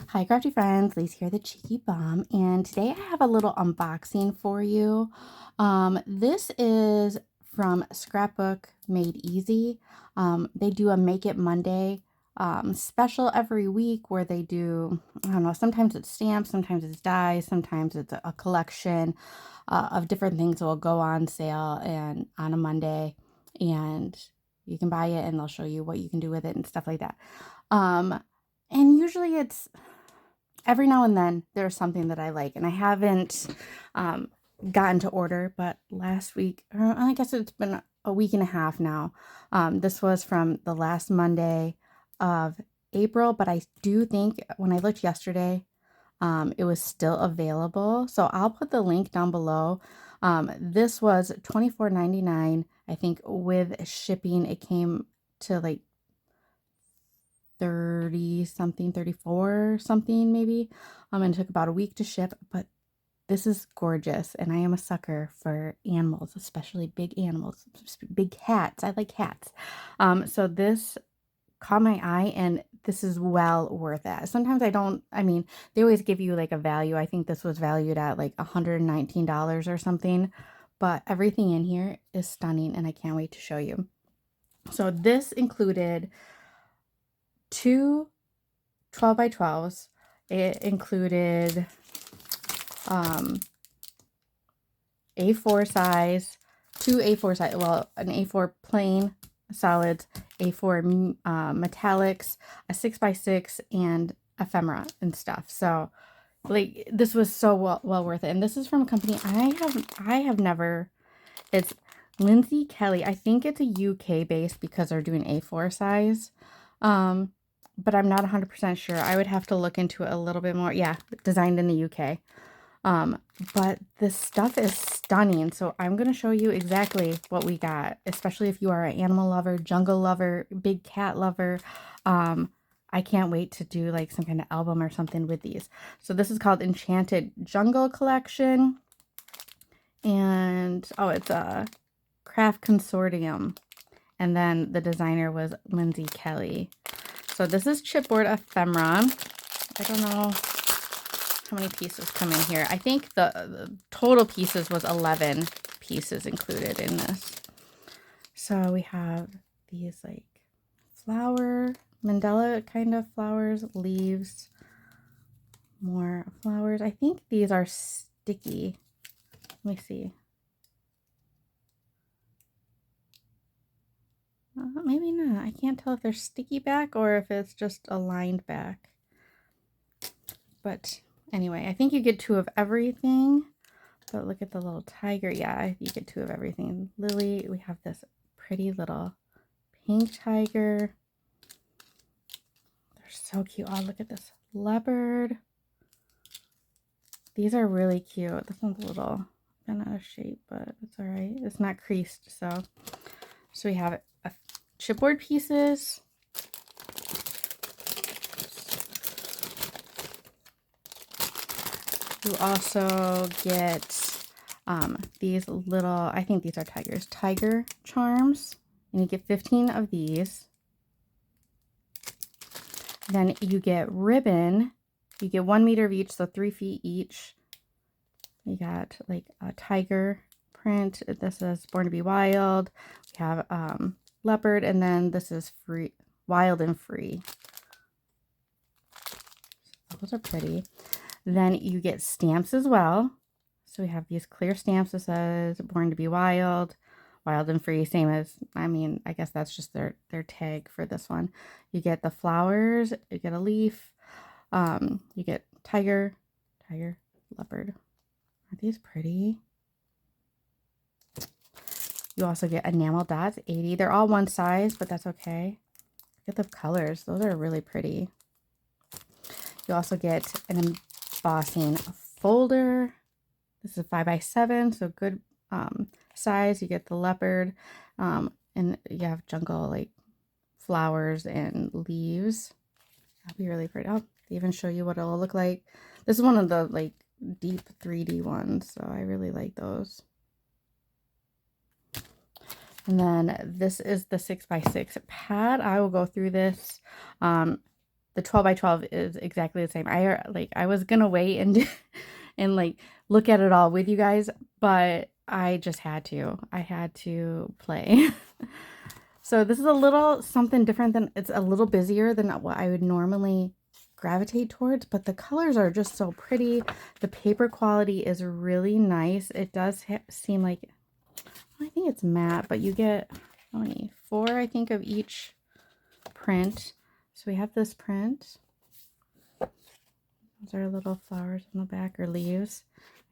Hi, crafty friends. Lise here, the cheeky bum, and today I have a little unboxing for you. This is from Scrapbook Made Easy. They do a Make It Monday special every week where they do, I don't know, sometimes it's stamps, sometimes it's dies, sometimes it's a collection of different things that will go on sale and on a Monday, and you can buy it and they'll show you what you can do with it and stuff like that. And usually it's every now and then there's something that I like, and I haven't gotten to order, but last week, or I guess it's been a week and a half now. This was from the last Monday of April, but I do think when I looked yesterday, it was still available. So I'll put the link down below. This was $24.99. I think with shipping, it came to like 30 something, 34 something maybe. And it took about a week to ship, but this is gorgeous, and I am a sucker for animals, especially big animals, big cats. I like cats. So this caught my eye, and this is well worth it. Sometimes I mean, they always give you like a value. I think this was valued at like $119 or something, but everything in here is stunning, and I can't wait to show you. So this included two 12 by 12s. It included A4 size, two A4 size, well, an A4 plain solids, A4 metallics, a 6 by 6, and ephemera and stuff. So like this was so well worth it. And this is from a company I have never, it's Lindsay Kelly. I think it's a UK based because they're doing A4 size. But I'm not 100% sure. I would have to look into it a little bit more. Yeah, designed in the UK. But this stuff is stunning. So I'm going to show you exactly what we got, especially if you are an animal lover, jungle lover, big cat lover. I can't wait to do like some kind of album or something with these. So this is called Enchanted Jungle Collection. And, oh, it's a craft consortium. And then the designer was Lindsay Kelly. So this is chipboard ephemera. I don't know how many pieces come in here. I think the total pieces was 11 pieces included in this. So we have these like flower, mandala kind of flowers, leaves, more flowers. I think these are sticky. Let me see. Maybe not. I can't tell if they're sticky back or if it's just a lined back. But anyway, I think you get two of everything. But look at the little tiger. Yeah, you get two of everything. Lily, we have this pretty little pink tiger. They're so cute. Oh, look at this leopard. These are really cute. This one's a little been out of shape, but it's all right. It's not creased, so we have chipboard pieces. You also get these little, I think these are tigers, tiger charms, and you get 15 of these. Then you get ribbon. You get 1 meter of each, so 3 feet each. You got like a tiger print. This is Born to Be Wild. We have leopard, and then this is free, wild and free. Those are pretty. Then you get stamps as well. So we have these clear stamps that says Born to Be Wild, wild and free, same as, I mean, I guess that's just their tag for this one. You get the flowers, you get a leaf, you get tiger, leopard. Aren't these pretty? You also get enamel dots, 80. They're all one size, but that's okay. Look at the colors. Those are really pretty. You also get an embossing folder. This is 5 by 7, so good size. You get the leopard, and you have jungle like flowers and leaves. That'll be really pretty. I'll even show you what it'll look like. This is one of the like deep 3D ones, so I really like those. And then this is the 6 by 6 pad. I will go through this. the 12 by 12 is exactly the same. I was gonna wait and and like look at it all with you guys, but I just had to. I had to play. So this is a little something different than, it's a little busier than what I would normally gravitate towards, but the colors are just so pretty. The paper quality is really nice. It does seem like, I think it's matte, but you get how many? 4, I think, of each print. So we have this print. Those are little flowers on the back, or leaves.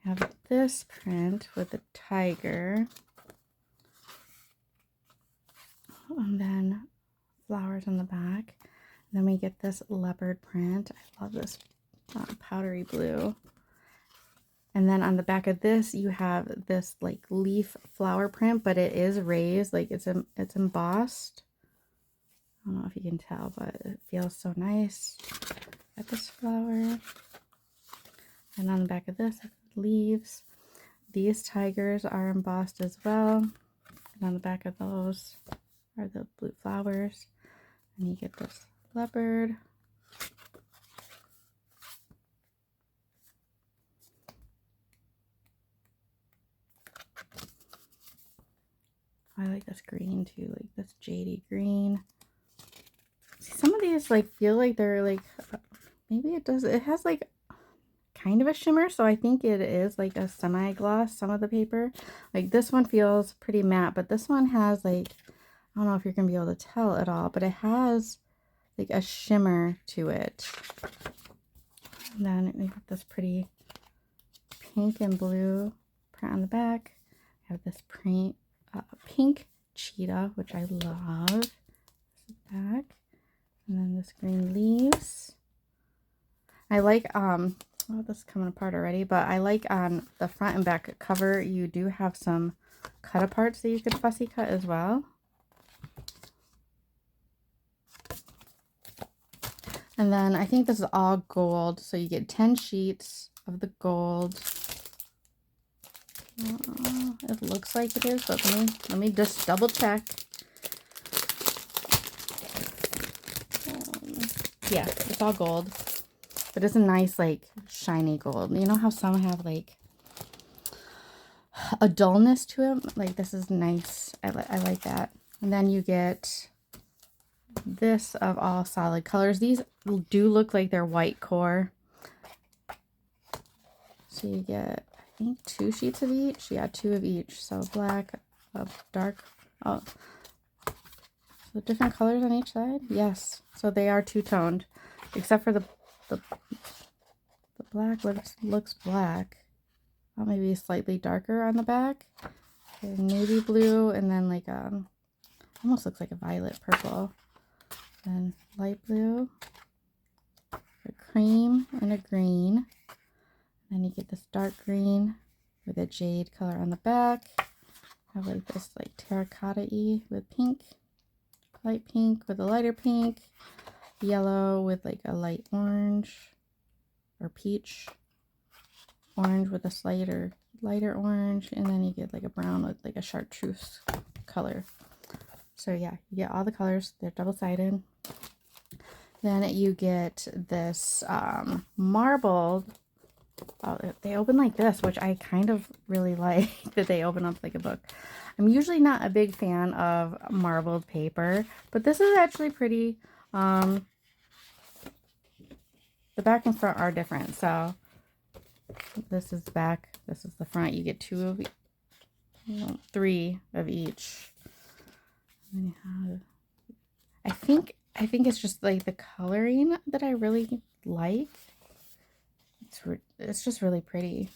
We have this print with the tiger. And then flowers on the back. And then we get this leopard print. I love this powdery blue. And then on the back of this, you have this like leaf flower print, but it is raised, like it's embossed. I don't know if you can tell, but it feels so nice. Got this flower. And on the back of this, leaves. These tigers are embossed as well. And on the back of those are the blue flowers. And you get this leopard. I like this green too, like this jadey green. See, some of these like feel like they're like, maybe it has like kind of a shimmer, so I think it is like a semi-gloss, some of the paper. Like this one feels pretty matte, but this one has like, I don't know if you're gonna be able to tell at all, but it has like a shimmer to it. And then we got this pretty pink and blue print on the back. We have this print, pink cheetah, which I love. This is back. And then this green leaves. I like, oh, this is coming apart already, but I like on the front and back cover, you do have some cut aparts that you could fussy cut as well. And then I think this is all gold, so you get 10 sheets of the gold. It looks like it is, but let me just double check. Yeah, it's all gold, but it's a nice like shiny gold. You know how some have like a dullness to it? Like this is nice. I like that. And then you get this of all solid colors. These do look like they're white core. So you get, I think, 2 sheets of each. Yeah, 2 of each. So black, dark. Oh, so different colors on each side. Yes. So they are two-toned, except for the black looks black. Oh, maybe slightly darker on the back. Okay, navy blue, and then like almost looks like a violet purple. Then light blue, a cream, and a green. Then you get this dark green with a jade color on the back. Have like this like terracotta-y with pink, light pink with a lighter pink, yellow with like a light orange or peach, orange with a slighter lighter orange, and then you get like a brown with like a chartreuse color. So yeah, you get all the colors. They're double-sided. Then you get this marbled. Oh, they open like this, which I kind of really like that they open up like a book. I'm usually not a big fan of marbled paper, but this is actually pretty. The back and front are different. So this is the back, this is the front. You get 2 of, 3 of each. And you have, I think it's just like the coloring that I really like. It's just really pretty.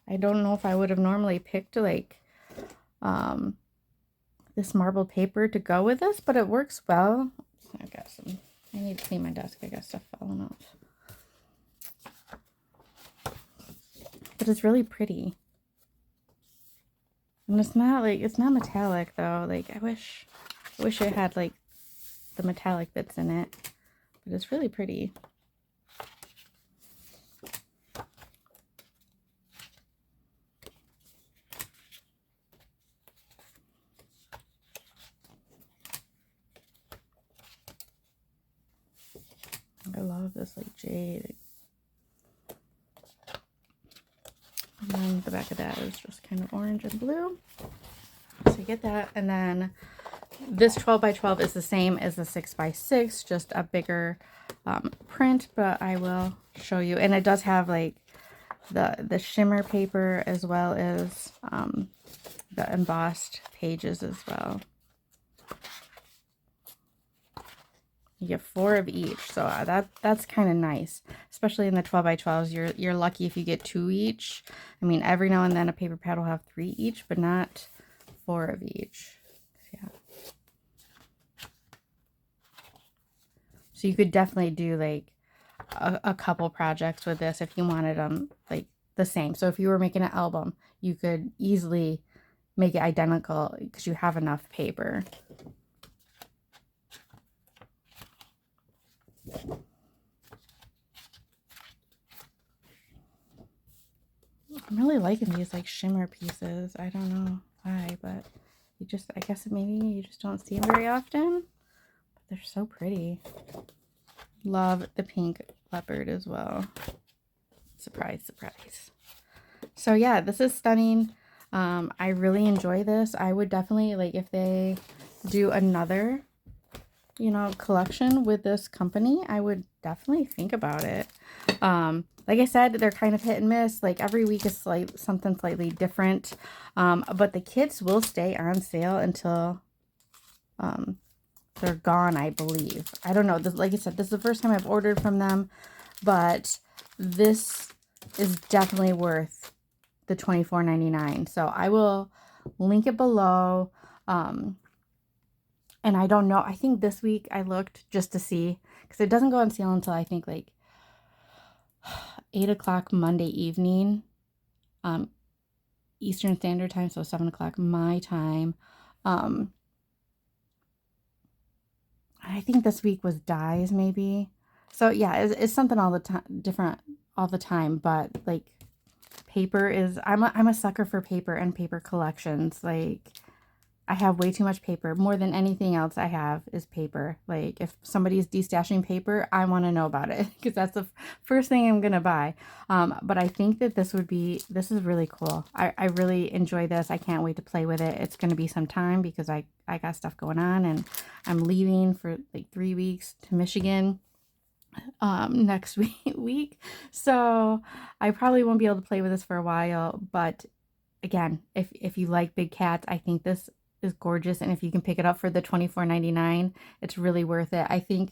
I don't know if I would have normally picked like this marbled paper to go with this, but it works well. I need to clean my desk. I got stuff falling off. But it's really pretty. And it's not metallic though. Like I wish it had like the metallic bits in it. But it's really pretty. like jade. And then the back of that is just kind of orange and blue. So you get that. And then this 12 by 12 is the same as the 6 by 6, just a bigger print, but I will show you. And it does have like the shimmer paper as well as the embossed pages as well. You get 4 of each, so that's kind of nice, especially in the 12 by 12s. You're lucky if you get 2 each. I mean, every now and then a paper pad will have 3 each, but not 4 of each. Yeah. So you could definitely do like a couple projects with this if you wanted them like the same. So if you were making an album, you could easily make it identical because you have enough paper. I'm really liking these like shimmer pieces. I don't know why, but you just, I guess maybe you just don't see them very often. But they're so pretty. Love the pink leopard as well. Surprise, surprise. So yeah, this is stunning. I really enjoy this. I would definitely, like, if they do another, you know, collection with this company, I would definitely think about it. Like I said, they're kind of hit and miss. Like every week is something slightly different. But the kits will stay on sale until they're gone, I believe. I don't know. This, like I said, this is the first time I've ordered from them, but this is definitely worth the $24.99. So I will link it below. And I don't know. I think this week I looked just to see, because it doesn't go on sale until I think like 8 o'clock Monday evening, Eastern Standard Time, so 7 o'clock my time. I think this week was dyes maybe. So yeah, it's something all the time, different all the time. But like paper is, I'm a sucker for paper and paper collections. Like I have way too much paper. More than anything else I have is paper. Like if somebody's destashing paper, I want to know about it because that's the first thing I'm going to buy. But I think that this is really cool. I really enjoy this. I can't wait to play with it. It's going to be some time because I got stuff going on and I'm leaving for like 3 weeks to Michigan next week. So I probably won't be able to play with this for a while. But again, if you like big cats, I think this is gorgeous, and if you can pick it up for the $24.99, it's really worth it. I think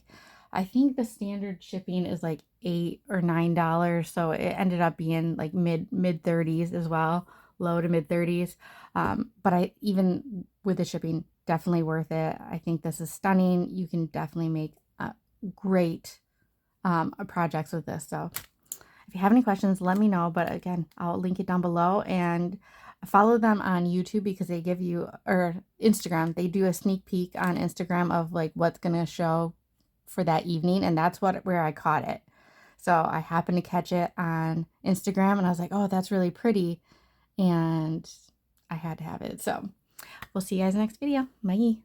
the standard shipping is like $8 or $9, so it ended up being like mid 30s as well, low to mid 30s. But I, even with the shipping, definitely worth it. I think this is stunning. You can definitely make great projects with this. So if you have any questions, let me know. But again, I'll link it down below, and follow them on YouTube because they give you, or Instagram, they do a sneak peek on Instagram of like what's going to show for that evening. And that's where I caught it. So I happened to catch it on Instagram and I was like, oh, that's really pretty. And I had to have it. So we'll see you guys in the next video. Bye.